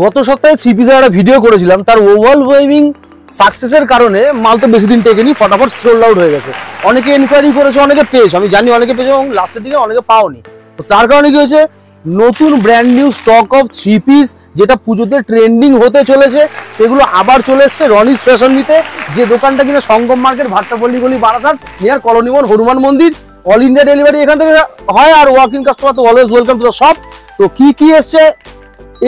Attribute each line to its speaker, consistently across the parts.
Speaker 1: গত সপ্তাহে থ্রি পিসের একটা ভিডিও করেছিলাম, তার ওভারওয়েলমিং সাকসেসের কারণে মাল তো বেশি দিন টেকেনি, ফটাফট সোল্ড আউট হয়ে গেছে। অনেকে এনকোয়ারি করেছে, অনেকে পেয়েছে, আমি জানি অনেকে পেয়েছে এবং লাস্টের দিকে অনেকে পাওনি। তো তার কারণে কি হয়েছে, নতুন brand new stock of three piece যেটা পুজোতে ট্রেন্ডিং হতে চলেছে সেগুলো আবার চলে এসছে রনিস ফ্যাশন নিতে, যে দোকানটা কিনা সঙ্গম মার্কেট, ভাট্টাপল্লী গলি, বারাসাত নিয়ার কলোনি মোড়, হনুমান মন্দির। অল ইন্ডিয়া ডেলিভারি এখান থেকে হয়, আর ওয়াক ইন কাস্টমার তো always welcome to the shop. তো কি এসছে,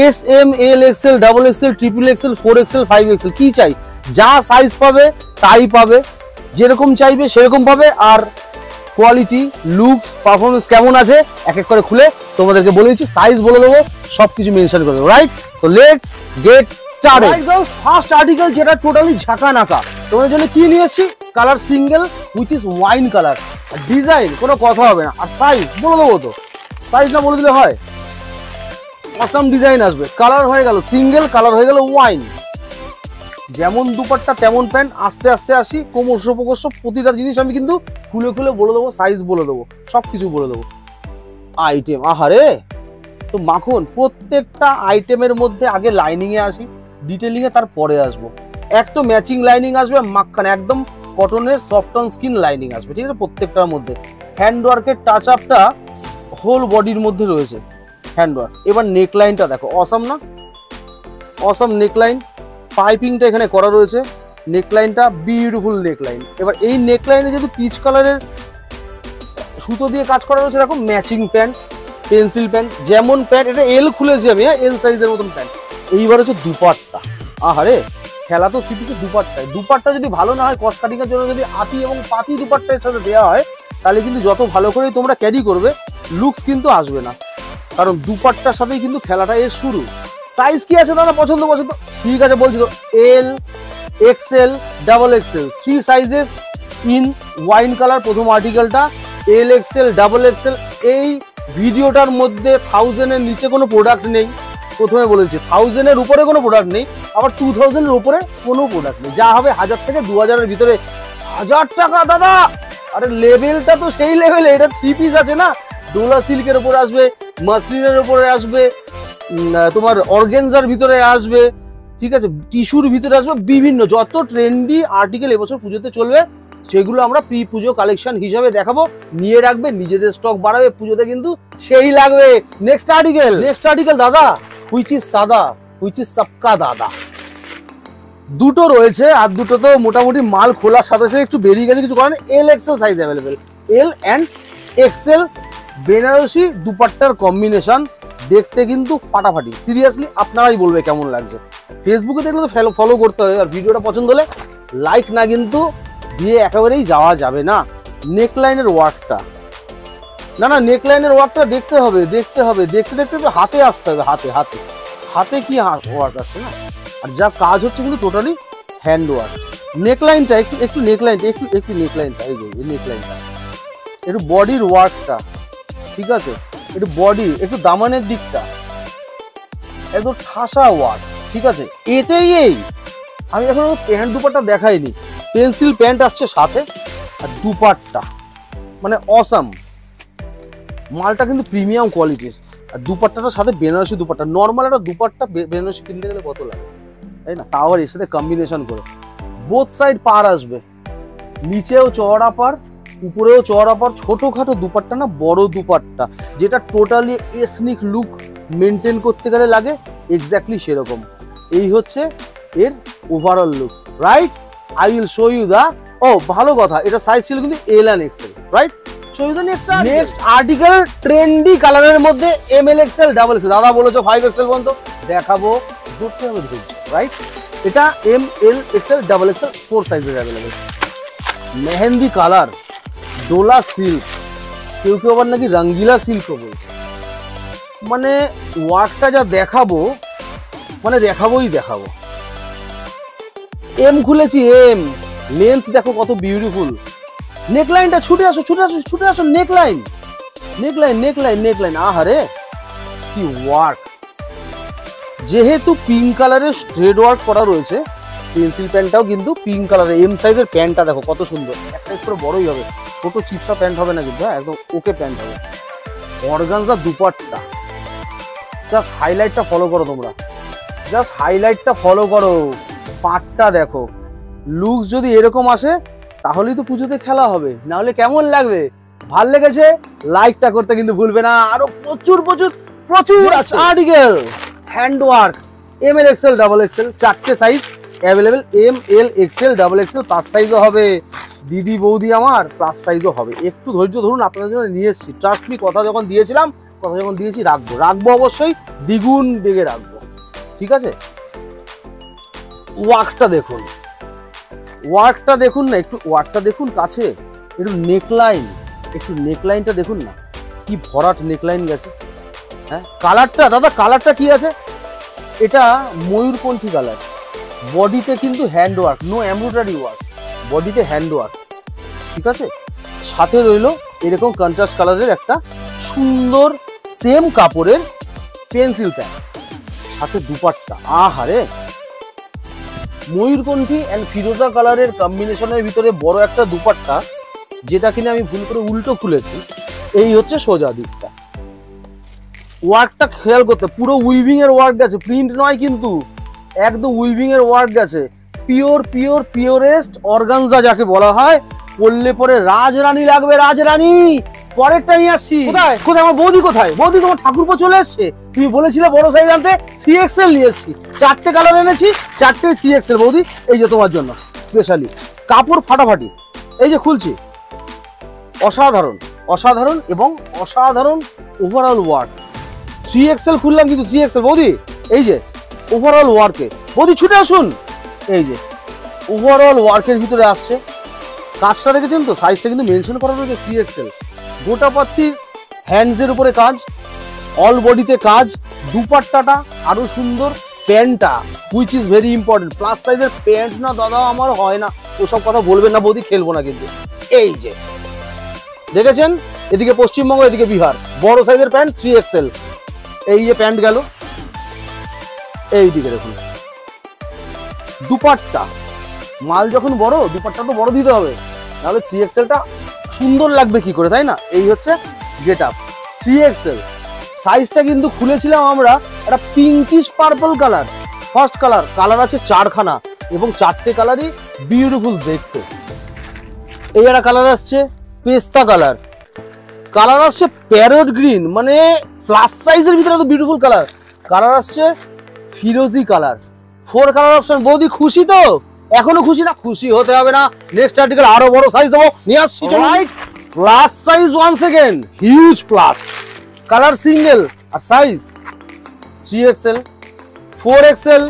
Speaker 1: S M L XL, double XL, triple XL, 4XL, 5XL, কি চাই যা সাইজ পাবে তাই পাবে, যেরকম চাইবে সেরকম পাবে। আর কোয়ালিটি, লুকস, পারফরমেন্স কেমন আছে এক এক করে খুলে তোমাদেরকে বলে দিচ্ছি, সাইজ বলে দেবো, সবকিছু মেনশন করে দেবো, রাইট? তো লেটস গেট স্টার্টেড। একদম ফার্স্ট আর্টিকেল যেটা টোটালি ঝাঁকা নাকা, তোমাদের জন্য কি নিয়ে এসেছি, colour single which is wine colour. Design কোনো কথা হবে না, আর সাইজ বলে দেবো। তো সাইজ না বলে দিলে হয়? অসাম ডিজাইন আসবে, কালার হয়ে গেল সিঙ্গেল, কালার হয়ে গেল ওয়াইন। যেমন দুপাট্টা তেমন প্যান্ট। আস্তে আস্তে আসি, ক্রমশ প্রকর্ষ প্রতিটা জিনিস আমি কিন্তু খুলে খুলে বলে দেবো, সাইজ বলে দেবো, সবকিছু বলে দেবো। আইটেম আহারে তো মাখন, প্রত্যেকটা আইটেমের মধ্যে আগে লাইনিং এ আসি, ডিটেলিং এ তারপরে আসবো। এক তো ম্যাচিং লাইনিং আসবে, মাখানে একদম কটনের সফট অন স্কিন লাইনিং আসবে, ঠিক আছে? প্রত্যেকটার মধ্যে হ্যান্ডওয়ার্কের টাচ আপটা হোল বডির মধ্যে রয়েছে, হ্যান্ডওয়ার্ক। এবার নেকলাইনটা দেখো, অসাম না? অসাম নেকলাইন, পাইপিংটা এখানে করা রয়েছে, নেকলাইনটা বিউটিফুল নেকলাইন। এবার এই নেকলাইনে যেহেতু পিচ কালারের সুতো দিয়ে কাজ করা রয়েছে, দেখো ম্যাচিং প্যান্ট, পেন্সিল প্যান্ট, যেমন প্যান্ট, এটা এল খুলেছি আমি, হ্যাঁ এল সাইজের মতন প্যান্ট। এইবার হচ্ছে দুপাট্টা, আহারে খেলা তো সিটিতে দুপাট্টায়। দুপাট্টা যদি ভালো না হয়, কস্ট কাটিংয়ের জন্য যদি আতি এবং পাতি দুপাট্টার সাথে দেওয়া হয়, তাহলে কিন্তু যত ভালো করে তোমরা ক্যারি করবে, লুকস কিন্তু আসবে না, কারণ দুপাট্টার সাথেই কিন্তু খেলাটা এর শুরু। সাইজ কি আছে দাদা? পছন্দ ঠিক আছে বলছি তো, L, XL, double XL, 3 sizes in wine colour. প্রথম আর্টিকেলটা এল এক্সেল, ডাবল এক্সেল। এই ভিডিওটার মধ্যে 1000 এর নিচে কোনো প্রোডাক্ট নেই, প্রথমে বলেছি 1000 এর উপরে কোনো প্রোডাক্ট নেই, আবার 2000 এর উপরে কোনো প্রোডাক্ট নেই। যা হবে 1000 থেকে 2000 এর ভিতরে। 1000 টাকা দাদা, আরে লেভেলটা তো সেই লেভেলে। এটা 3 পিস আছে না, ডোলা সিল্কের উপরে আসবে, মাসলিনের উপরে আসবে, তোমার অর্গেনজার ভিতরে আসবে, ঠিক আছে, টিস্যুর ভিতরে আসবে, বিভিন্ন যত ট্রেন্ডি আর্টিকেল এবছর পুজোতে চলবে সেগুলো আমরা প্রি পুজো কালেকশন হিসাবে দেখাবো। নিয়ে রাখবে, নিজেদের স্টক বাড়াবে, পুজোতে কিন্তু সেই লাগবে। নেক্সট আর্টিকেল দাদা, হুইচ ইজ সাদা, হুইচ ইজ সবকা দাদা। দুটো রয়েছে, আর দুটো তো মোটামুটি মাল খোলার সাথে সাথে একটু বেরিয়ে গেছে, কিছু কারণে L XL size available. L and XL Banarasi দুপাট্টার কম্বিনেশন দেখতে কিন্তু ফাটাফাটি। সিরিয়াসলি আপনারাই বলবে কেমন লাগছে। ফেসবুকে দেখলে তো ফলো করতে হবে, আর ভিডিওটা পছন্দ হলে লাইক না কিন্তু দিয়ে একেবারেই যাওয়া যাবে না। নেকলাইনের ওয়ার্কটা, না নেকলাইনের ওয়ার্কটা দেখতে হবে, দেখতে দেখতে তো হাতে আসতে হবে, হাতে কি ওয়ার্ক আসছে না। আর যা কাজ হচ্ছে কিন্তু টোটালি হ্যান্ড ওয়ার্ক। নেকলাইনটা একটু নেকলাইনটা এই যে নেকলাইনটা, একটু বডির ওয়ার্কটা, ঠিক আছে, একটু বডি, একটু দামানের দিকটা একদম ঠাসা ওয়ার্ক, ঠিক আছে। এতেই আমি এখন প্যান্ট দুপাট্টা দেখাইনি, পেন্সিল প্যান্ট আসছে সাথে, আর দুপাট্টা মানে অসাম। মালটা কিন্তু প্রিমিয়াম কোয়ালিটির, আর দুপাট্টাটার সাথে বেনারসি দুপাট্টা। নর্মাল একটা দুপাট্টা বেনারসি কিনতে গেলে কত লাগে, তাই না? তাও আর এর সাথে কম্বিনেশন করে বোথ সাইড পার আসবে, নিচেও চওড়া পার, উপরেও চওড়া পার। ছোটখাটো দুপাট্টা না, বড় দুপাট্টা, যেটা টোটালি এথনিক লুক মেনটেন করতে গেলে লাগে, এক্স্যাক্টলি সেরকম। এই হচ্ছে এর overall look, right? I will show you the, ও ভালো কথা, এটা সাইজ ছিল কিন্তু L and XL, right? Show you the next article. Trendy কালারের মধ্যে এমএল এক্সেল, ডাবল এক্সেল। দাদা বলেছো 5XL পর্যন্ত দেখাবো, ধরতে হবে, রাইট? এটা ML XL, ডাবল এক্সেল, 4 সাইজের available. Mehndi colour, Dola silk, কেউ আবার নাকি রঙ্গিলা সিল্কও বলছে। মানে ওয়ার্কটা যা দেখাবো, মানে দেখাবোই। এম খুলেছি, এম লেন্থ দেখো কত বিউটিফুল। নেকলাইনটা ছুটে আসো, নেকলাইন, আহারে কি ওয়ার্ক। যেহেতু পিঙ্ক কালারের স্ট্রেট ওয়ার্ক করা রয়েছে, পেন্সিল প্যান্টটাও কিন্তু পিঙ্ক কালারের। এম সাইজের প্যান্টটা দেখো কত সুন্দর, এক সাইজ করে বড়ই হবে, ছোট চিপসা প্যান্ট হবে না কিন্তু, একদম ওকে প্যান্ট হবে। অর্গানজা দুপাট্টা, জাস্ট হাইলাইটটা ফলো করো তোমরা, জাস্ট হাইলাইটটা ফলো করো, পাটটা দেখো, লুকস যদি এরকম আসে তাহলেই তো পুজোতে খেলা হবে, না হলে কেমন লাগবে? ভাল লেগেছে লাইকটা করতে কিন্তু ভুলবে না। আরো প্রচুর প্রচুর প্রচুর article, hand work, M L XL double XL, 4টে size available, M L XL double XL, plus সাইজও হবে। দিদি বৌদি আমার প্লাস সাইজও হবে। একটু ধৈর্য ধরুন, আপনাদের জন্য নিয়ে এসেছি। ট্রাস্ট মি, কথা যখন দিয়েছিলাম, কথা যখন দিয়েছি রাখবো অবশ্যই, দ্বিগুণ বেগে রাখবো, ঠিক আছে? ওয়ার্কটা দেখুন, ওয়ার্কটা দেখুন না, একটু ওয়ার্কটা দেখুন কাছে, একটু নেকলাইন, একটু নেকলাইনটা দেখুন না, কি ভরাট নেকলাইন গেছে। হ্যাঁ, কালারটা দাদা, কালারটা কি আছে? এটা ময়ূরকণ্ঠী কালার, বডিতে কিন্তু hand work, no embroidery work, বডিতে হ্যান্ড ওয়ার্ক, ঠিক আছে? সাথে রইলো এরকম কন্ট্রাস্ট কালারের একটা সুন্দর সেম কাপড়ের পেন্সিল প্যান্ট, সাথে দুপাট্টা। আহারে, ময়ূরকণ্ঠী অ্যান্ড ফিরোজা কালারের কম্বিনেশনের ভিতরে বড় একটা দুপাট্টা, যেটা কিনা আমি ভুল করে উল্টো খুলেছি। এই হচ্ছে সোজা দিকটা। ওয়ার্কটা খেয়াল করতে, পুরো উইভিং এর ওয়ার্ক গেছে, প্রিন্ট নয় কিন্তু, একদম উইভিং এর ওয়ার্ক গেছে। পিওরেস্ট অর্গানজা যাকে বলা হয়, পরলে পরে রাজরানী লাগবে, রাজরানী। পরেরটা নিয়ে আসছি। কোথায় কোথায় আমার বৌদি? কোথায় বৌদি? তোমার ঠাকুরপো চলে এসছে, তুমি বলেছিলে বড় সাইজ আনতে, 3XL নিয়ে এসছি। 4টে কালার এনেছি, 4টে 3XL বৌদি, এই যে তোমার জন্য স্পেশালি। কাপড় ফাটাফাটি, এই যে খুলছি, অসাধারণ অসাধারণ এবং অসাধারণ ওভারঅল ওয়ার্ক। 3XL খুললাম কিন্তু, 3XL বৌদি, এই যে ওভারঅল ওয়ার্কে, বৌদি ছুটে আসুন। এই যে ওভারঅল ওয়ার্কের ভিতরে আসছে, কাজটা দেখেছেন তো, সাইজটা কিন্তু মেনশন করা রয়েছে 3XL। গোটা পাত্তির হ্যান্ডসের উপরে কাজ, অল বডিতে কাজ, দুপাট্টাটা আরো সুন্দর, প্যান্টটা which is very important. Plus সাইজের প্যান্ট না দাদা আমার হয় না, ওসব কথা বলবেন না বৌদি, খেলবো না কিন্তু। এই যে দেখেছেন, এদিকে পশ্চিমবঙ্গ, এদিকে বিহার, বড় সাইজের প্যান্ট 3XL। এই যে প্যান্ট গেল, এই দিকে দেখুন দুপাট্টা, মাল যখন বড়, দুপাট্টা তো বড় দিতে হবে, নাহলে 3XLটা সুন্দর লাগবে কি করে, তাই না? এই হচ্ছে গেট আপ 3XL। সাইজটা কিন্তু খুলেছিলাম আমরা একটা pinkish purple colour, first colour, colour আছে 4খানা এবং 4টে কালারই বিউটিফুল দেখতে। এই একটা কালার আসছে পেস্তা কালার, কালার আসছে প্যারট গ্রিন, মানে প্লাস সাইজের ভিতরে তো বিউটিফুল কালার। কালার আসছে ফিরোজি কালার, 4 কালার অপশন। বৌদি খুশি তো? এখনো খুশি না? খুশি হতে হবে না, নেক্সট আর্টিকেল আরো বড় সাইজ দেবো, নিয়ে আসছি। Right, plus size one second, huge plus, colour single, আর size 3XL, 4XL,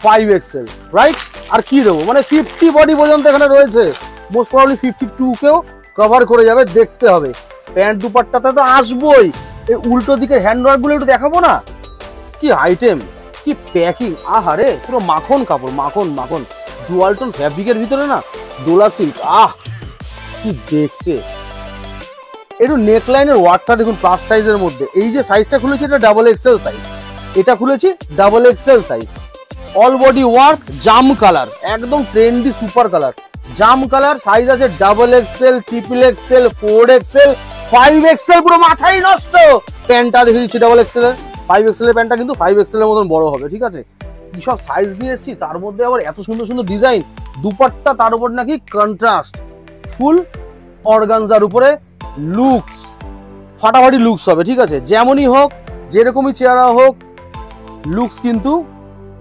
Speaker 1: 5XL, right? আর কি দেবো, মানে 50 বডি পর্যন্ত এখানে রয়েছে, মোস্ট প্রবাবলি 52কেও কভার করে যাবে, দেখতে হবে। প্যান্ট দুপাট্টাতে তো আসবোই, এই উল্টো দিকে হ্যান্ডওয়ার্ক গুলো একটু দেখাবো না? কি আইটেম, কি প্যাকিং, আহারে, পুরো মাখন কাপড়, মাখন মাখন, ডুয়ালটন ফ্যাব্রিকের ভিতরে না, ডোলা সিল্ক, কি দেখতে। একটু নেকলাইনের ওয়ার্কটা দেখুন, প্লাস সাইজের মধ্যে। এই যে সাইজটা খুলেছি, এটা ডাবল এক্সেল সাইজ, এটা খুলেছি double XL size. All body work, জাম কালার, একদম ট্রেন্ডি সুপার কালার, জাম কালার। সাইজ আছে double XL, triple XL, 4XL, 5XL, পুরো মাথায় নষ্ট। প্যান্টটা দেখে দিচ্ছি ডাবল এক্সেল এর, 5XL এর প্যান্টটা কিন্তু 5XL এর মতন বড় হবে, ঠিক আছে? কি সব সাইজ নিয়ে এসেছি, তার মধ্যে আবার এত সুন্দর সুন্দর ডিজাইন, দুপাট্টা, তার উপর নাকি কন্ট্রাস্ট, ফুল অর্গানজার উপরে লুকস, ফাটাফাটি লুকস হবে, ঠিক আছে? যেমনই হোক, যেরকমই চেহারা হোক, লুকস কিন্তু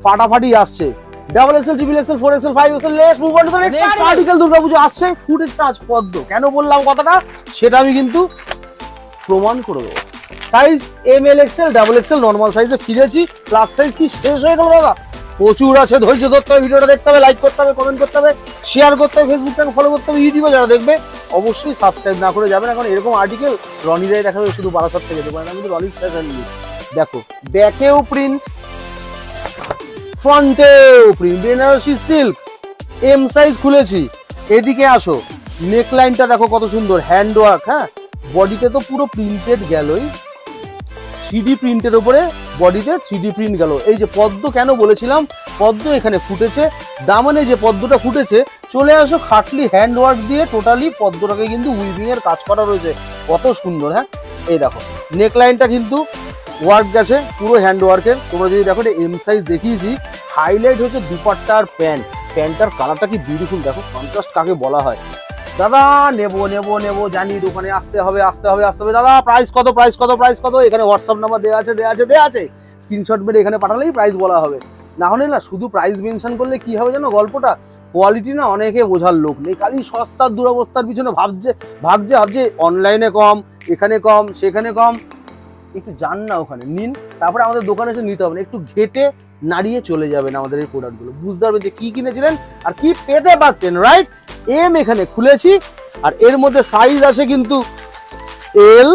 Speaker 1: ফাটাফাটি আসছে। Double XL, triple XL, 4XL, 5XL, less move on to the next article. Durga Puja আসছে, ফুটেজ টাচ পদ্ম, কেন বললাম কথাটা সেটা আমি কিন্তু প্রমাণ করে দেবো। Size ML XL, double XL, normal সাইজে ফিরেছি। প্লাস সাইজ কি শেষ হয়ে গেল দাদা? প্রচুর আছে, ধৈর্য ধরতে হবে, ভিডিওটা দেখতে হবে, লাইক করতে হবে, কমেন্ট করতে হবে, শেয়ার করতে হবে, ফেসবুকটাকে ফলো করতে হবে, ইউটিউবে যারা দেখবে অবশ্যই সাবস্ক্রাইব না করে যাবেন। এখন এরকম আর্টিকেল রনি রায় দেখাবে শুধু বারাসাত থেকে, দেখবেন আমি কিন্তু রনি স্পেশাল নিউজ। দেখো, ব্যাকেও প্রিন্ট, ফ্রন্টেও print, Banarasi silk, M size খুলেছি। এদিকে আসো, নেকলাইনটা দেখো কত সুন্দর, হ্যান্ড ওয়ার্ক। হ্যাঁ, বডিতে তো পুরো প্রিন্টেড গেলই, 3D প্রিন্টের উপরে বডিতে 3D প্রিন্ট গেল। এই যে পদ্ম, কেন বলেছিলাম পদ্ম এখানে ফুটেছে, দামানে যে পদ্মটা ফুটেছে, চলে আসো খাটলি হ্যান্ড ওয়ার্ক দিয়ে টোটালি পদ্মটাকে কিন্তু উইভিং এর কাজ করা রয়েছে, কত সুন্দর। হ্যাঁ, এই দেখো নেকলাইনটা কিন্তু ওয়ার্ক গেছে পুরো হ্যান্ড ওয়ার্কের। তোমরা যদি দেখো এম সাইজ দেখিয়েছি, হাইলাইট হচ্ছে দুপাট্টা আর প্যান্ট। প্যান্টটার কালারটা কি বিউটিফুল দেখো, কন্ট্রাস্ট কাকে বলা হয়। দাদা নেবো নেবো নেবো জানি, দোকানে আসতে হবে আসতে হবে আসতে হবে। দাদা প্রাইস কত প্রাইস কত প্রাইস কত, এখানে হোয়াটসঅ্যাপ নাম্বার দেওয়া আছে দেওয়া আছে দেওয়া আছে, স্ক্রিনশট মেরে এখানে পাঠালেই প্রাইস বলা হবে। না হলে না শুধু প্রাইস মেনশন করলে কি হবে জানো, গল্পটা কোয়ালিটি না অনেকে বোঝার লোক নেই, খালি সস্তার দুরবস্থার পিছনে ভাবছে ভাবছে ভাবছে অনলাইনে কম, এখানে কম সেখানে কম। একটু যান না ওখানে নিন, তারপরে আমাদের দোকানে এসে নিতে হবে না, একটু ঘেটে নাড়িয়ে চলে যাবেন আমাদের এই প্রোডাক্টগুলো, বুঝতে পারবেন যে কি কিনেছিলেন আর কি পেতে পারতেন। রাইট, এম এখানে খুলেছি, আর এর মধ্যে সাইজ আছে কিন্তু L,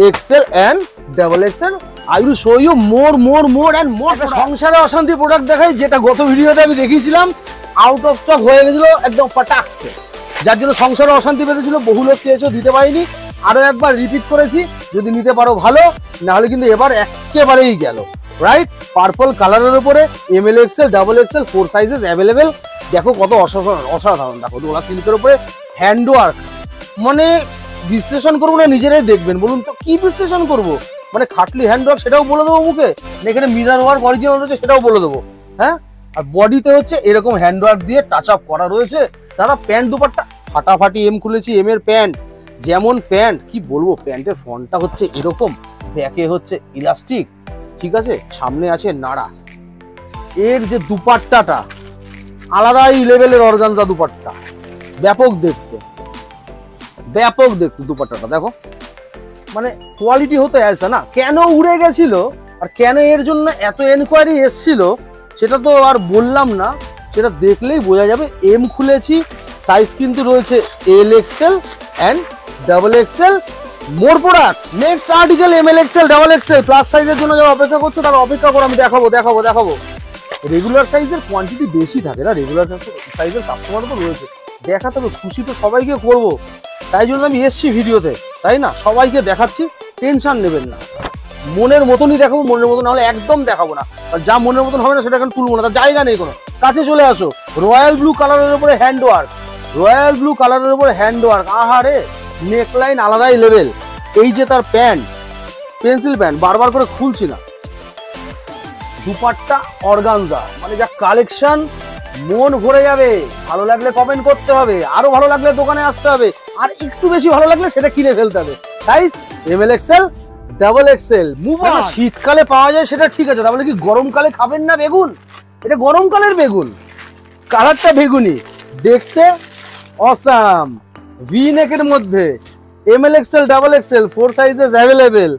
Speaker 1: XL and double XL. I will show you more and more. সংসারে অশান্তি প্রোডাক্ট দেখাই, যেটা গত ভিডিওতে আমি দেখিয়েছিলাম, আউট অফ স্টক হয়ে গেছিল একদম পটাকসে, যার জন্য সংসারে অশান্তি পেতেছিল, বহু লোক চেয়েছো দিতে পারিনি, আরো একবার রিপিট করেছি, যদি নিতে পারো ভালো, না হলে কিন্তু এবার একেবারেই গেল। রাইট, পার্পল কালারের উপরে ML XL double XL 4 sizes available. দেখো কত অসাধারণ অসাধারণ, দেখো ডোলা সিল্কের উপরে হ্যান্ড ওয়ার্ক, মানে বিশ্লেষণ করবো না নিজেরাই দেখবেন, বলুন তো কি বিশ্লেষণ করবো, মানে খাটলি হ্যান্ড ওয়ার্ক সেটাও বলে দেবো মুখে, এখানে মিরর ওয়ার্ক অরিজিনাল রয়েছে সেটাও বলে দেবো। হ্যাঁ, আর বডিতে হচ্ছে এরকম হ্যান্ড ওয়ার্ক দিয়ে টাচ আপ করা রয়েছে। দাদা প্যান্ট দুপাট্টা ফাটাফাটি এম খুলেছি, এম এর প্যান্ট, যেমন প্যান্ট কি বলবো, প্যান্টের ফ্রন্টটা হচ্ছে এরকম, ব্যাকে হচ্ছে ইলাস্টিক, ঠিক আছে, সামনে আছে নাড়া। এর যে দুপাট্টাটা আলাদাই লেভেলের অর্গানজা দুপাট্টা, ব্যাপক দেখতে ব্যাপক দেখতে দুপাট্টাটা দেখো, মানে কোয়ালিটি হতে আসে না। কেন উড়ে গেছিল আর কেন এর জন্য এত এনকোয়ারি এসছিল সেটা তো আর বললাম না, সেটা দেখলেই বোঝা যাবে। এম খুলেছি, সাইজ কিন্তু রয়েছে L XL and double XL. More product next article ML XL double XL plus সাইজের জন্য যারা অপেক্ষা করছো তারা অপেক্ষা করে, আমি দেখাবো দেখাবো দেখাবো। রেগুলার সাইজের কোয়ান্টিটি বেশি থাকে না, রেগুলার সাইজের কাস্টমার তো রয়েছে, দেখাতে হবে, খুশি তো সবাইকে করবো, তাই জন্য আমি এসছি ভিডিওতে, তাই না, সবাইকে দেখাচ্ছি, টেনশন নেবেন না, মনের মতনই দেখাবো, মনের মতন হলে একদম দেখাবো না, আর যা মনের মতন হবে না সেটা এখন তুলবো না, তার জায়গা নেই কোনো। কাছে চলে আসো, রয়্যাল ব্লু কালারের উপরে হ্যান্ড ওয়ার্ক, রয়্যাল ব্লু কালারের উপরে হ্যান্ড ওয়ার্ক, আহারে নেকলাইন আলাদাই লেভেল। এই যে তার প্যান্ট, পেন্সিল প্যান্ট, বারবার করে খুলছি না, দুপাট্টা অর্গানজা, মানে যা কালেকশন, মন ভরে যাবে। ভালো লাগলে কমেন্ট করতে হবে, আরো ভালো লাগলে দোকানে আসতে হবে, আর একটু বেশি ভালো লাগলে সেটা কিনে ফেলতে হবে। Size ML XL double Excel. Move on. শীতকালে পাওয়া যায় সেটা ঠিক আছে, তাহলে কি গরমকালে খাবেন না বেগুন? এটা গরমকালের বেগুন, কালারটা বেগুনি, দেখতে অসাম। ভি নেকের মধ্যে M L XL double XL 4 sizes available.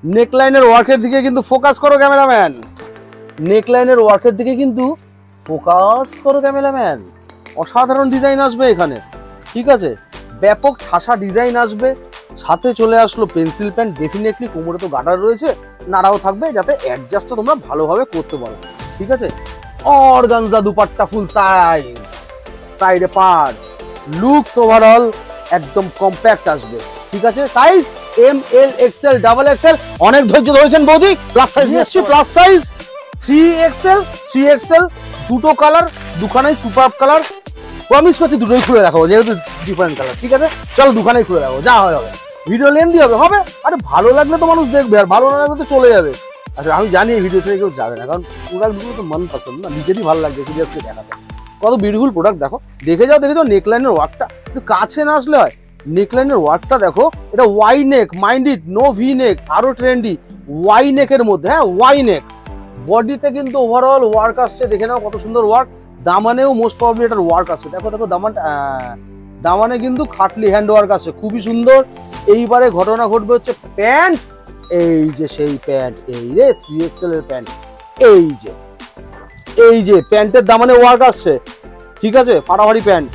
Speaker 1: নেকলাইনের ওয়ার্কের দিকে কিন্তু ফোকাস করো ক্যামেরাম্যান, নেকলাইনের ওয়ার্কের দিকে কিন্তু ফোকাস করো ক্যামেরাম্যান। অসাধারণ ডিজাইন আসবে এখানে, ঠিক আছে, ব্যাপক ঠাসা ডিজাইন আসবে। সাথে চলে আসলো পেন্সিল প্যান্ট, ডেফিনেটলি কোমরে তো গার্ডার রয়েছে, নাড়াও থাকবে যাতে অ্যাডজাস্টটা তোমরা ভালোভাবে করতে পারো, ঠিক আছে। অর্গানজা দুপাট্টা ফুল সাইজ, সাইডে পার, লুকস ওভারঅল একদম কম্প্যাক্ট আসবে, ঠিক আছে। Size M L XL double XL. অনেক ধৈর্য ধরেছেন বৌদি, প্লাস সাইজ নিয়ে এসছি, প্লাস সাইজ 3XL দুটো কালার, দুখানেই সুপার কালার, প্রমিস করছি দুটোই খুলে দেখাবো, যেহেতু ডিফারেন্ট কালার, ঠিক আছে। চলো দুখানেই খুলে দেখাবো, যা হয় হবে, ভিডিও লেন্দি হবে হবে, আরে ভালো লাগলে তো মানুষ দেখবে, আর ভালো না লাগলে তো চলে যাবে। আচ্ছা আমি জানি এই ভিডিও থেকে কেউ যাবে না, কারণ প্রোডাক্টগুলো তো মন পছন্দ না, নিজেরই ভালো লাগবে সিরিয়াসলি দেখাতে। কত বিউটিফুল প্রোডাক্ট দেখো, দেখে যাও নেকলাইনের ওয়ার্কটা একটু কাছে না আসলে হয়। নেকলাইনের ওয়ার্কটা দেখো, এটা Y neck, mind it, no V neck, আরো ট্রেন্ডি ওয়াই নেকের মধ্যে, হ্যাঁ ওয়াই নেক। বডিতে কিন্তু ওভারঅল ওয়ার্ক আসছে, দেখে নাও কত সুন্দর ওয়ার্ক। দামানেও মোস্ট প্রবাবলি এটার ওয়ার্ক আসছে, দেখো দেখো দামানটা, দামানে কিন্তু খাটলি হ্যান্ড ওয়ার্ক আসছে, খুবই সুন্দর। এইবারে ঘটনা ঘটবে হচ্ছে প্যান্ট, এই যে সেই প্যান্ট, এই রে 3XL এর প্যান্ট, এই যে প্যান্টের দামানে ওয়ার্ক আসছে, ঠিক আছে, ফাটাফাটি প্যান্ট।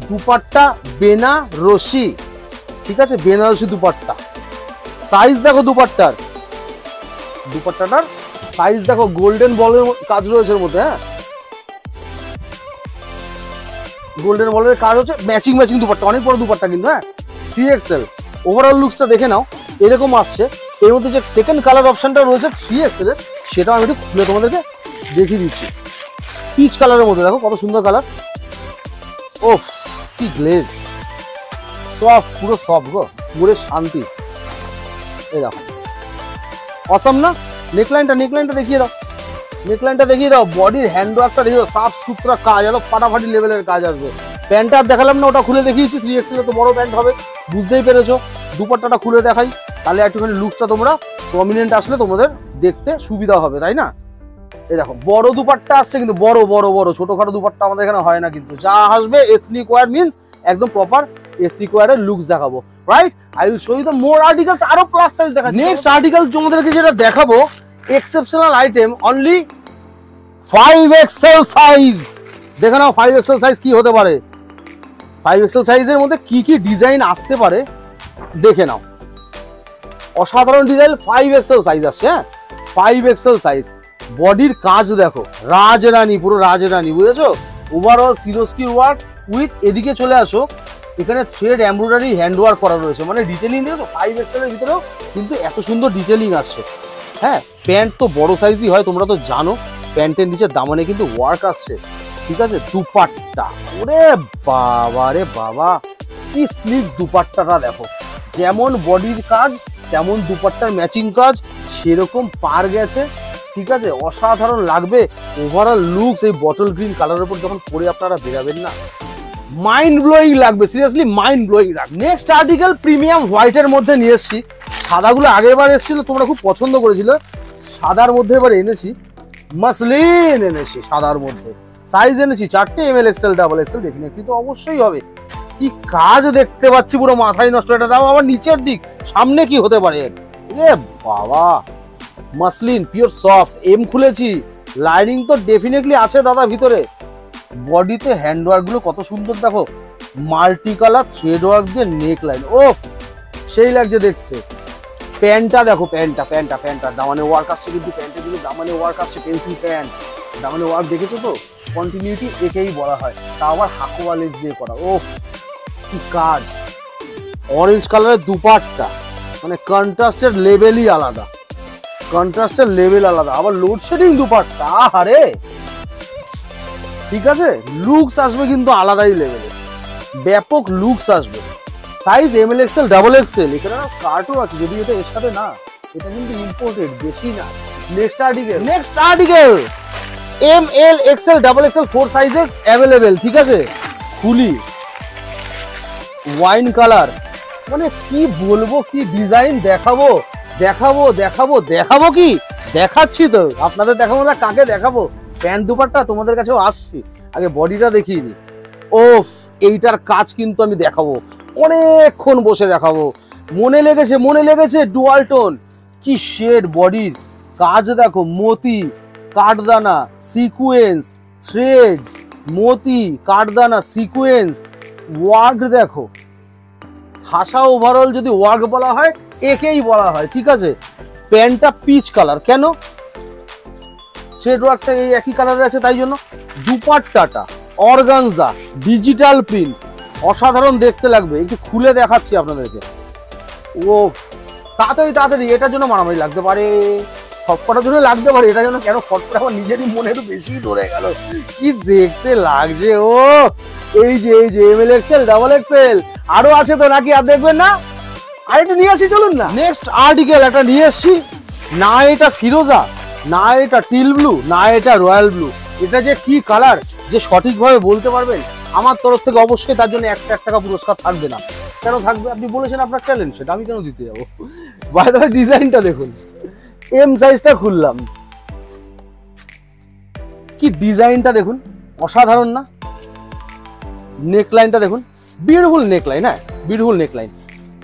Speaker 1: দুপাট্টা বেনারসি, ঠিক আছে, বেনারসি দুপাট্টা। সাইজ দেখো দুপাট্টাটার সাইজ দেখো, গোল্ডেন বলের কাজ রয়েছে এর মধ্যে, হ্যাঁ গোল্ডেন বলের কাজ হচ্ছে, ম্যাচিং দুপাট্টা, অনেক বড় দুপাট্টা কিন্তু, হ্যাঁ 3XL। ওভারঅল লুকসটা দেখে নাও, এরকম আসছে। এর মধ্যে যে সেকেন্ড কালার অপশনটা রয়েছে 3XL এর, সেটাও আমি একটু খুলে তোমাদেরকে দেখিয়ে দিচ্ছি। পিচ কালারের মধ্যে দেখো কত সুন্দর কালার, ওফ কি গ্লেজ, সফট, পুরো সফট গো, পুরো শান্তি। এই দেখো অসম না, নেকলাইনটা দেখিয়ে দাও, নেকলাইনটা দেখিয়ে দাও, বডির হ্যান্ডওয়ার্কটা দেখিয়ে দাও, সাফ সুতরা কাজ, এত ফাটাফাটি লেভেলের কাজ আসবে। প্যান্টটা দেখালাম না, ওটা খুলে দেখিয়েছি, 3XL তো বড় প্যান্ট হবে, বুঝতেই পেরেছো। দুপাট্টাটা খুলে দেখাই, তাহলে একটুখানি লুকটা তোমরা প্রমিনেন্ট আসলে তোমাদের দেখতে সুবিধা হবে, তাই না? এই দেখো বড় দুপাট্টা আসছে, কিন্তু বড় বড় বড়, ছোটখাটো দুপাট্টা আমাদের এখানে হয় না, কিন্তু যা আসবে এথনিক ওয়্যার মিন্স একদম প্রপার এথনিক ওয়্যারের লুকস দেখাবো, right? I will show you the more articles, আরো প্লাস সাইজ দেখাচ্ছি। নেক্সট আর্টিকেল তোমাদেরকে যেটা দেখাবো, exceptional item, only 5XL size. দেখে নাও 5XL সাইজ কি হতে পারে, 5XL সাইজের মধ্যে কি কি ডিজাইন আসতে পারে দেখে নাও। অসাধারণ ডিজাইন 5XL সাইজ আসছে, হ্যাঁ 5XL সাইজ। বডির কাজ দেখো, রাজরানী, পুরো রাজরানী, বুঝেছো? ওভারঅল সিরোস্কি ওয়ার্ক উইথ, এদিকে চলে আসো, এখানে থ্রেড এমব্রয়ডারি হ্যান্ড ওয়ার্ক করা রয়েছে, মানে ডিটেলিং দেখো 5XL এর ভিতরেও কিন্তু এত সুন্দর ডিটেলিং আসছে। হ্যাঁ প্যান্ট তো বড় সাইজই হয়, তোমরা তো জানো, প্যান্টের নিচে দামানে কিন্তু ওয়ার্ক আসছে, ঠিক আছে? দুপাট্টা, ওরে বাবা রে বাবা, কি স্লিক দুপাট্টাটা দেখো, যেমন বডির কাজ তেমন দুপাট্টার ম্যাচিং কাজ, সেরকম পার গেছে, ঠিক আছে? অসাধারণ লাগবে। ওভারঅল লুকস এই বটল গ্রিন কালারের উপর যখন পরে আপনারা বেরাবেন না, মাইন্ড ব্লোয়িং লাগবে, সিরিয়াসলি মাইন্ড ব্লোয়িং লাগবে। নেক্সট আর্টিকেল প্রিমিয়াম হোয়াইটের মধ্যে নিয়ে এসেছি। সাদাগুলো আগের বার এসেছিল, তোমরা খুব পছন্দ করেছিল, সাদার মধ্যে এবার এনেছি, মাসলিন এনেছি সাদার মধ্যে, সাইজ এনেছি 4টে, ML XL XXL, ডেফিনেটলি তো অবশ্যই হবে। কি কাজ দেখতে পাচ্ছি, পুরো মাথায় নষ্ট। এটা দাও আবার নিচের দিক, সামনে কি হতে পারে, এ বাবা, মাসলিন পিওর সফট, এম খুলেছি, লাইনিং তো ডেফিনেটলি আছে দাদা ভিতরে। বডিতে হ্যান্ড ওয়ার্ক গুলো কত সুন্দর দেখো, মাল্টি কালার থ্রেড ওয়ার্ক দিয়ে নেক লাইন, ও সেই লাগছে দেখতে। প্যান্টটা দেখো, প্যান্টটা দামানে ওয়ার্ক আসছে, কিন্তু প্যান্টের দিকে দামানে ওয়ার্ক আসছে, পেন্সিল প্যান্ট, দামানে ওয়ার্ক দেখেছো তো? কন্টিনিউটি একেই বলা হয়, তা আবার হাকুয়া লেস দিয়ে করা, ও কি কাজ। অরেঞ্জ কালারের দুপাট্টা, মানে কন্ট্রাস্টের লেভেলই আলাদা, কন্ট্রাস্টের লেভেল আলাদা। আবার লোডশেডিং দুপাট্টা, আহারে, ঠিক আছে? লুকস আসবে কিন্তু আলাদাই লেভেলে, ব্যাপক লুকস আসবে। সাইজ ML XL XXL, এখানে কার্টও আছে, যদি এটা এর সাথে না, এটা কিন্তু ইম্পোর্টেড, বেশি না। Next article ML XL XXL 4 sizes available, ঠিক আছে? খুলি, ওয়াইন কালার, মানে কি বলবো, কি ডিজাইন দেখাবো কি, দেখাচ্ছি তো আপনাদের, দেখাবো না কাকে দেখাবো? প্যান্ট দুপাট্টা তোমাদের কাছেও আসছি, আগে বডিটা দেখিয়ে নি। ওফ, এইটার কাজ কিন্তু আমি দেখাবো, অনেকক্ষণ বসে দেখাবো। মনে লেগেছে ডুয়াল টোন, কি শেড, বডির কাজ দেখো, মতি কাঠদানা সিকুয়েন্স, থ্রেড মতি কাঠদানা সিকুয়েন্স, ওয়ার্ক দেখো, হাসা। ওভারঅল যদি ওয়ার্ক বলা হয়, একেই বলা হয়, ঠিক আছে? প্যান্টটা পিচ কালার, কেন? থ্রেড ওয়ার্কটা এই একই কালারে আছে, তাই জন্য। দুপাট্টাটা অর্গানজা ডিজিটাল প্রিন্ট, অসাধারণ দেখতে লাগবে, একটু খুলে দেখাচ্ছি আপনাদেরকে। ও তাড়াতাড়ি, এটার জন্য মারামারি লাগতে পারে, সবকটার জন্য লাগতে পারে, এটা যেন কেন ফট করে আমার নিজেরই মনে একটু বেশি ধরে গেল, কি দেখতে লাগছে। ও এই যে ML XL XXL, আরো আছে তো নাকি, আর দেখবেন না? আরেকটা নিয়ে আসি, চলুন না। নেক্সট আর্টিকেল একটা নিয়ে এসছি, না এটা ফিরোজা, না এটা টিল ব্লু, না এটা রয়্যাল ব্লু, এটা যে কি কালার যে সঠিকভাবে বলতে পারবেন, আমার তরফ থেকে অবশ্যই তার জন্য 1 টাকা পুরস্কার থাকবে না। কেন থাকবে? আপনি বলেছেন আপনার ট্যালেন্ট, সেটা আমি কেন দিতে যাবো? বাইরে ডিজাইনটা দেখুন, এম সাইজটা খুললাম, কি ডিজাইনটা দেখুন, অসাধারণ না? নেকলাইনটা দেখুন, বিউটিফুল নেকলাইন, হ্যাঁ বিউটিফুল নেকলাইন।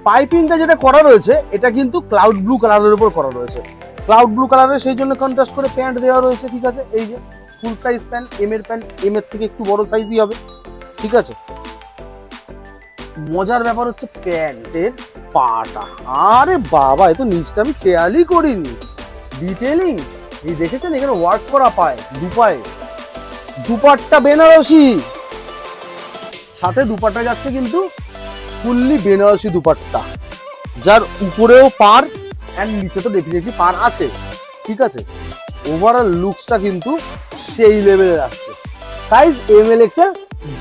Speaker 1: পাইপিংটা যেটা করা রয়েছে, এটা কিন্তু ক্লাউড ব্লু কালারের উপর করা রয়েছে, ক্লাউড ব্লু কালারের, সেই জন্য কন্ট্রাস্ট করে প্যান্ট দেওয়া রয়েছে, ঠিক আছে? এই যে full size pant, pant M এর থেকে একটু বড় সাইজই হবে, ঠিক আছে? মজার ব্যাপার হচ্ছে প্যান্টের পাটা, আরে বাবা, এ তো নিচটা আমি খেয়ালই করিনি, ডিটেলিং এই দেখেছেন, এখানে ওয়ার্ক করা পায় দুপায়ে, দুপাট্টা বেনারসি, সাথে দুপাট্টা যাচ্ছে কিন্তু ফুললি বেনারসি দুপাট্টা, যার উপরেও পার এন্ড নিচে তো ডেফিনেটলি পার আছে, ঠিক আছে? ওভারঅল লুকসটা কিন্তু সেই লেভেলের আসছে। Size ML XL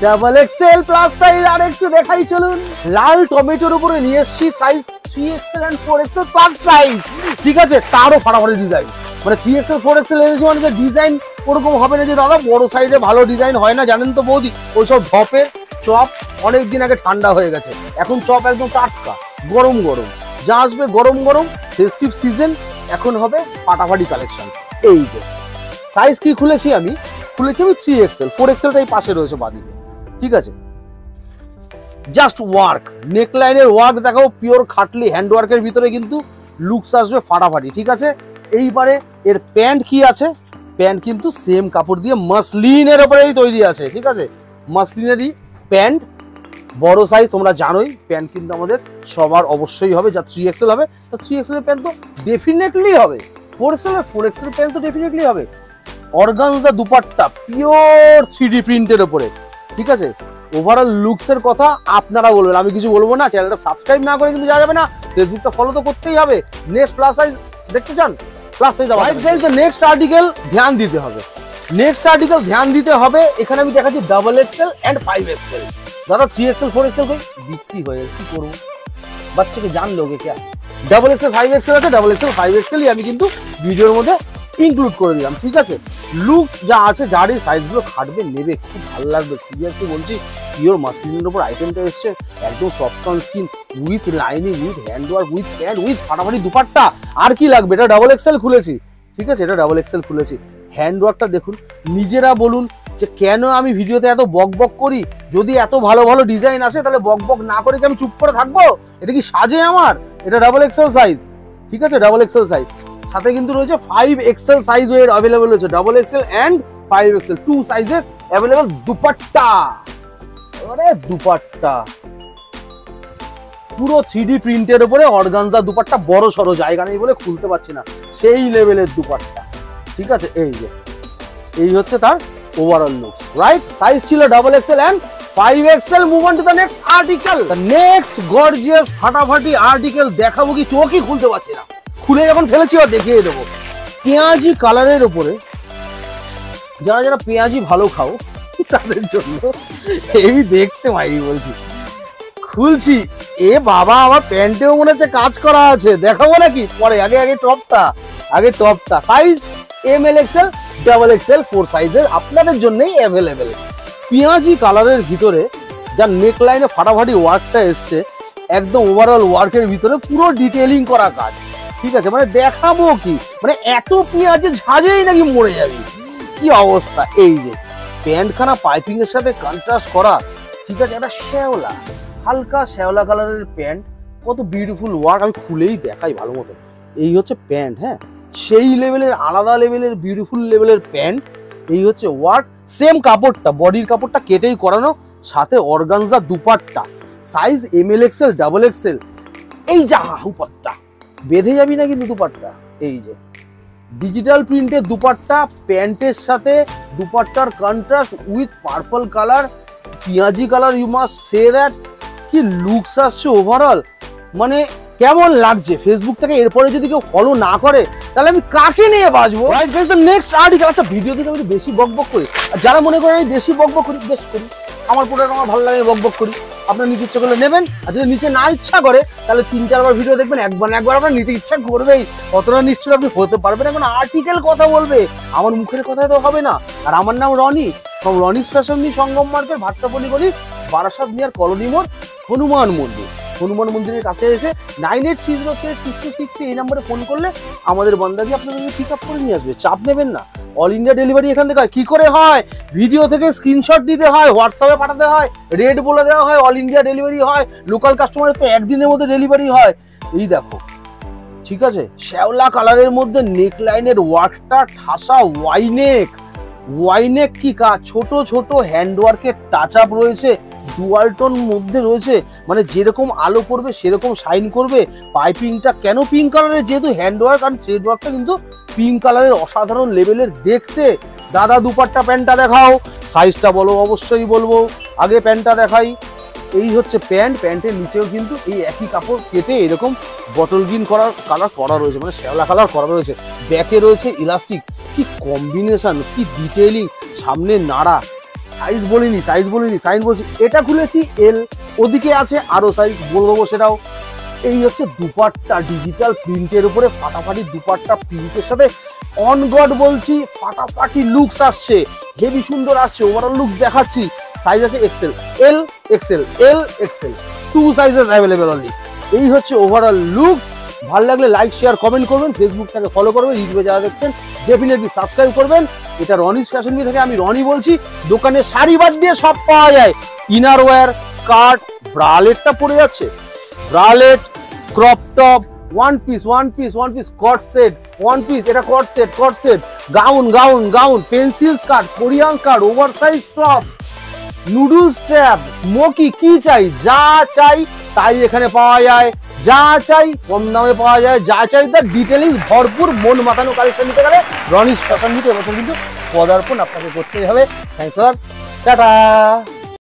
Speaker 1: XXL plus size, আর একটু দেখাই চলুন। লাল টমেটোর উপরে নিয়ে এসেছি, size 3XL and 4XL plus size, ঠিক আছে, তারও ফাটাফাটি ডিজাইন। মানে 3XL 4XL এনেছি মানে যে ডিজাইন ওরকম হবে না যে দাদা বড় সাইজে ভালো ডিজাইন হয় না, জানেন তো বৌদি, ওইসব ঢপের চপ অনেকদিন আগে ঠান্ডা হয়ে গেছে, এখন চপ একদম টাটকা গরম গরম, যা আসবে গরম গরম, ফেস্টিভ সিজন, এখন হবে ফাটাফাটি কালেকশন। এই যে সাইজ কি খুলেছি আমি 3XL, 4XLটাই পাশে রয়েছে বাদিকে, ঠিক আছে। জাস্ট ওয়ার্ক, নেকলাইনের ওয়ার্ক দেখাও, পিওর খাটলি হ্যান্ড ওয়ার্কের ভিতরে কিন্তু লুকস আসবে ফাটাফাটি, ঠিক আছে। এইবারে এর প্যান্ট কি আছে, প্যান্ট কিন্তু সেম কাপড় দিয়ে মাসলিনের ওপরেই তৈরি আছে, ঠিক আছে, মাসলিনেরই প্যান্ট, বড় সাইজ, তোমরা জানোই প্যান্ট কিন্তু আমাদের সবার অবশ্যই হবে, যা 3XL হবে তা 3XL এর প্যান্ট তো ডেফিনেটলি হবে, 4XL প্যান্ট তো ডেফিনেটলি হবে। অর্গানজা দুপাট্টা পিওর 3D প্রিন্টের ওপরে, ঠিক আছে। ওভারঅল লুকসের কথা আপনারা বলবেন, আমি কিছু বলবো না। চ্যানেলটা সাবস্ক্রাইব না করে কিন্তু যাওয়া যাবে না, ফেসবুকটা ফলো তো করতেই হবে। নেক্সট প্লাস সাইজ দেখতে চান, প্লাস সাইজ নেক্সট আর্টিকেল ধ্যান দিতে হবে, নেক্সট আর্টিকেল ধ্যান দিতে হবে। এখানে আমি দেখাচ্ছি XXL and 5XL। দাদা 3XL 4XL কই বিক্রি হয়ে কি করবো, বাচ্চাকে জান লোকে কে। XXL 5XL আছে, XXL 5XL আমি কিন্তু ভিডিওর মধ্যে ইনক্লুড করে দিলাম, ঠিক আছে। লুকস যা আছে, যার এই সাইজগুলো খাটবে নেবে, খুব ভালো লাগবে, সিরিয়াসলি বলছি। পিওর মাসলিনের উপর আইটেমটা এসছে, একদম soft on skin, with lining, with hand work, with pant, with ফাটাফাটি দুপাট্টা। আর কি লাগবে, এটা XXL খুলেছি, ঠিক আছে, এটা XXL খুলেছি। হ্যান্ড ওয়ার্কটা দেখুন, নিজেরা বলুন যে কেন আমি ভিডিওতে এত বক বক করি। যদি এত ভালো ভালো ডিজাইন আসে তাহলে বক বক না করে কি আমি চুপ করে থাকবো? এটা কি সাজে আমার? এটা XXL সাইজ, ঠিক আছে, XXL সাইজ। সাথে কিন্তু রয়েছে 5XL সাইজ এর अवेलेबल রয়েছে, XXL and 5XL, 2 sizes available. Dupatta, আরে দুপাট্টা পুরো 3D প্রিন্টের উপরে অর্গানজা দুপাট্টা, বড় সরো, জায়গা নেই বলে খুলতে পারছি না, সেই লেভেলের দুপাট্টা, ঠিক আছে। এই যে এই হচ্ছে তার ওভারঅল লুক, রাইট। সাইজ ছিল XXL and 5XL। Move on to the next article. The next gorgeous ফাটাফাটি আর্টিকেল দেখাবো, কি চোখই খুলতে পারছি না, খুলে যখন ফেলেছি আর দেখিয়ে দেবো। পেঁয়াজি কালারের উপরে, যারা যারা পেঁয়াজি ভালো খাও তাদের জন্য এই দেখতে মাইরি বলছি, খুলছি। এ বাবা, আমার প্যান্টেও মনে হচ্ছে কাজ করা আছে, দেখাবো নাকি পরে, আগে টপটা। সাইজ ML XL XXL 4 সাইজের আপনাদের জন্যই অ্যাভেলেবেল। পেঁয়াজি কালারের ভিতরে যা নেকলাইনে ফাটাফাটি ওয়ার্কটা এসছে, একদম ওভারঅল ওয়ার্কের ভিতরে পুরো ডিটেইলিং করা কাজ, ঠিক আছে। মানে দেখাবো কি, মানে এত পেঁয়াজে ঝাঁঝেই নাকি মরে যাবি, কি অবস্থা। এই যে প্যান্টখানা পাইপিং এর সাথে কন্ট্রাস্ট করা, ঠিক আছে, একটা শ্যাওলা, হালকা শ্যাওলা কালারের প্যান্ট, কত বিউটিফুল ওয়ার্ক। আমি খুলেই দেখাই ভালো মতো। এই হচ্ছে প্যান্ট, হ্যাঁ, সেই লেভেলের, আলাদা লেভেলের, বিউটিফুল লেভেলের প্যান্ট। এই হচ্ছে ওয়ার্ক, সেম কাপড়টা, বডির কাপড়টা কেটেই করানো, সাথে organza dupatta, size ML XL XXL। এই যা দুপাট্টা, বেঁধে যাবি না কিন্তু দুপাট্টা। এই যে ডিজিটাল প্রিন্টের দুপাট্টা, প্যান্টের সাথে দুপাট্টার কন্ট্রাস্ট উইথ পার্পল কালার, পিঁয়াজি colour, you must say that. কি লুকস আসছে ওভারঅল, মানে কেমন লাগছে। ফেসবুকটাকে এরপরে যদি কেউ ফলো না করে তাহলে আমি কাকে নিয়ে বাঁচবো? Next article. আচ্ছা, ভিডিও দিতে আমি বেশি বকবক করি, আর যারা মনে করেন আমি বেশি বকবক করি, বেশ করি, আমার প্রোডাক্ট আমার ভালো লাগে, বকবক করি। আপনার নিতে ইচ্ছা করলে নেবেন, আর যদি নিচে না ইচ্ছা করে তাহলে 3-4 বার ভিডিও দেখবেন, একবার আপনার নিতে ইচ্ছা করবেই, কতটা নিশ্চয় আপনি হতে পারবেন। এখন আর্টিকেল কথা বলবে, আমার মুখের কথা তো হবে না। আর আমার নাম Roni, from Roni's fashion Sangam market, Bhattapalli গলি, বারাসাত নিয়ার কলোনি মোড়, হনুমান মন্দির। হনুমান মন্দিরের কাছে এসে 98303660 এই নম্বরে ফোন করলে আমাদের বান্দাজি আপনাদের পিক আপ করে নিয়ে আসবে, চাপ নেবেন না। অল ইন্ডিয়া ডেলিভারি এখান থেকে হয়। কি করে হয়? ভিডিও থেকে স্ক্রিনশট দিতে হয়, হোয়াটসঅ্যাপে পাঠাতে হয়, রেট বলে দেওয়া হয়, অল ইন্ডিয়া ডেলিভারি হয়। লোকাল কাস্টমারের তো একদিনের মধ্যে ডেলিভারি হয়। এই দেখো, ঠিক আছে, শ্যাওলা কালারের মধ্যে নেকলাইনের ওয়ার্কটা ঠাসা, ওয়াইনেক কি কাজ, ছোট ছোট হ্যান্ড ওয়ার্কের টাচ আপ রয়েছে, ডুয়াল টোন মধ্যে রয়েছে, মানে যেরকম আলো করবে সেরকম শাইন করবে। পাইপিংটা কেন পিঙ্ক কালারের, যেহেতু হ্যান্ড ওয়ার্ক আর থ্রেড ওয়ার্কটা কিন্তু পিঙ্ক কালারের, অসাধারণ লেভেলের দেখতে। দাদা দুপাট্টা প্যান্টটা দেখাও, সাইজটা বলো, অবশ্যই বলবো, আগে প্যান্টটা দেখাই। এই হচ্ছে প্যান্ট, প্যান্টের নিচেও কিন্তু এই একই কাপড় কেটে এরকম বটল গ্রিন কালার করা রয়েছে, মানে শ্যাওলা কালার করা রয়েছে। ব্যাকে রয়েছে ইলাস্টিক, কি কম্বিনেশন, কি ডিটেইলিং, সামনে নাড়া। সাইজ বলিনি, সাইজ বলছি, এটা খুলেছি L, ওদিকে আছে আরো সাইজ, বলবো সেটাও। এই হচ্ছে দুপাট্টা, ডিজিটাল প্রিন্টের উপরে ফাটাফাটি দুপাট্টা, প্রিন্টের সাথে অন গড বলছি ফাটাফাটি লুকস আসছে, হেভি সুন্দর আসছে, ওভারঅল লুকস দেখাচ্ছি। সাইজ আছে XL, L XL, L XL, 2 sizes available only. এই হচ্ছে ওভারঅল লুকস। ভালো লাগলে লাইক শেয়ার কমেন্ট করবেন, ফেসবুকটাকে ফলো করবেন, ইউটিউবে যারা দেখছেন ডেফিনেটলি সাবস্ক্রাইব করবেন। এটা রনিস ফ্যাশন বি থেকে আমি রনি বলছি। দোকানে শাড়ি বাদ দিয়ে সব পাওয়া যায়, ইনার ওয়্যার, স্কার্ট, ব্রালেটটা পড়ে যাচ্ছে, bralette, crop top, one piece, coord set, one piece, এটা coord set, gown, pencil skirt, Korean skirt, oversize top, noodle strap, smocky, কি চাই, যা চাই তাই এখানে পাওয়া যায়, যা চাই কম দামে পাওয়া যায়, যা চাই তার ডিটেলিং ভরপুর, মন মাতানো কালেকশন নিতে গেলে রনিস ফ্যাশন নিতে এবছর কিন্তু পদার্পণ আপনাকে করতেই হবে। Thanks for, tata.